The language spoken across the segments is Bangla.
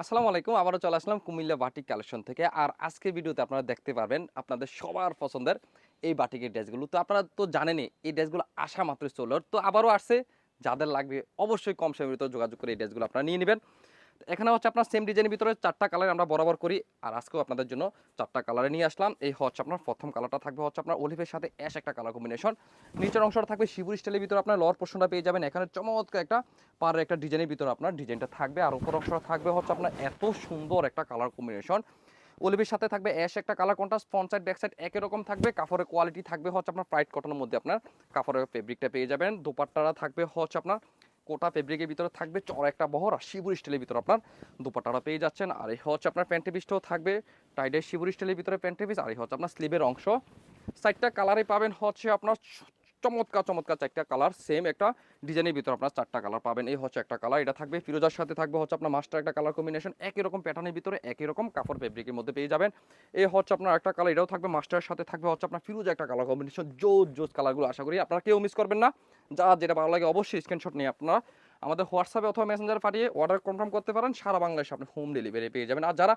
আসসালামু আলাইকুম। আবারও চলে আসলাম কুমিল্লা বাটিক কালেকশন থেকে। আর আজকের ভিডিওতে আপনারা দেখতে পারবেন আপনাদের সবার পছন্দের এই বাটিকের ড্রেসগুলো। তো আপনারা তো জানেনই এই ড্রেসগুলো আসা মাত্রই সোল্ড আউট। তো আবারও আসছে। যাদের লাগবে অবশ্যই কম সময়ের ভিতরে যোগাযোগ করে এই ড্রেসগুলো আপনারা নিয়ে নিবেন। এখানে হচ্ছে আপনার সেম ডিজাইনের ভিতরে ৪ টা কালার আমরা বরাবর করি। আর আজকেও আপনাদের জন্য ৪ টা কালারে নিয়ে আসলাম। এই হচ্ছে আপনার ১ম কালারটা থাকবে হচ্ছে আপনার অলিভের সাথে অ্যাশ একটা কালার কম্বিনেশন। নিচের অংশটা থাকবে শিবুর স্টাইলের ভিতরে আপনার লোয়ার পোরশনটা পেয়ে যাবেন। এখানে চমৎকার একটা পাড়ের একটা ডিজাইনের ভিতরে আপনার ডিজাইনটা থাকবে। আর উপর অংশটা থাকবে হচ্ছে আপনার এত সুন্দর একটা কালার কম্বিনেশন। অলিভের সাথে থাকবে অ্যাশ একটা colour contrast, front side back side একই রকম থাকবে। কাপড়ের কোয়ালিটি থাকবে হচ্ছে আপনার প্রাইড কটনের মধ্যে আপনার কাপড়ের ফেব্রিকটা পেয়ে যাবেন। দোপাট্টাটা থাকবে হচ্ছে আপনার কোটা ফেব্রিকের ভিতরে থাকবে চড়া একটা বহর আর শিবুর স্টাইলের ভিতরে আপনার দুপাট্টাটা পেয়ে যাচ্ছেন। আর এই হচ্ছে আপনার প্যান্টি পিসটাও থাকবে টাইডের শিবুর স্টাইলের ভিতরে প্যান্টি পিস। আর এই হচ্ছে আপনার স্লিভের অংশ। সাইডটা কালারে পাবেন হচ্ছে আপনার চমৎকার চমৎকার 4টা কালার সেম একটা ডিজাইনের ভিতরে আপনার 4টা কালার পাবেন। এই হচ্ছে একটা কালার, এটা থাকবে ফিরোজার সাথে থাকবে হচ্ছে আপনার মাস্টার একটা কালার কম্বিনেশন একই রকম প্যাটার্নের ভিতরে একই রকম কাপড় ফেব্রিকের মধ্যে পেয়ে যাবেন। এই হচ্ছে আপনার একটা কালার, এটাও থাকবে মাস্টারের সাথে থাকবে হচ্ছে আপনার ফিরোজা একটা কালার কম্বিনেশন। জোস জোস কালারগুলো আশা করি আপনারা কেউ মিস করবেন না। যা যেটা ভালো লাগে অবশ্যই স্ক্রিনশট নিয়ে আপনারা আমাদের হোয়াটসঅ্যাপে অথবা মেসেঞ্জারে পাঠিয়ে অর্ডার কনফার্ম করতে পারেন। সারা বাংলাদেশে আপনি হোম ডেলিভারি পেয়ে যাবেন। আর যারা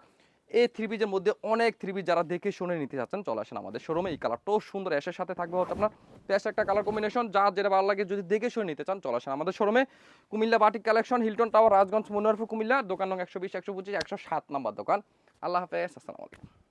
এই থ্রি পিসের মধ্যে অনেক থ্রি পিস যারা দেখে শুনে নিতে চাচ্ছেন চলে আসেন আমাদের শোরুমে। এই কালারটাও সুন্দর অ্যাশের সাথে থাকবে হচ্ছে আপনার প্যাচ একটা কালার কম্বিনেশন। যা যেটা ভালো লাগে যদি দেখে শুনে নিতে চান চলে আসেন আমাদের শোরুমে। Comilla batik collection, Hilton Tower, Rajganj, Monowarpur, Comilla. দোকান নং 120, 125, 107 নাম্বার দোকান। আল্লাহ হাফেজ, আসসালামু আলাইকুম।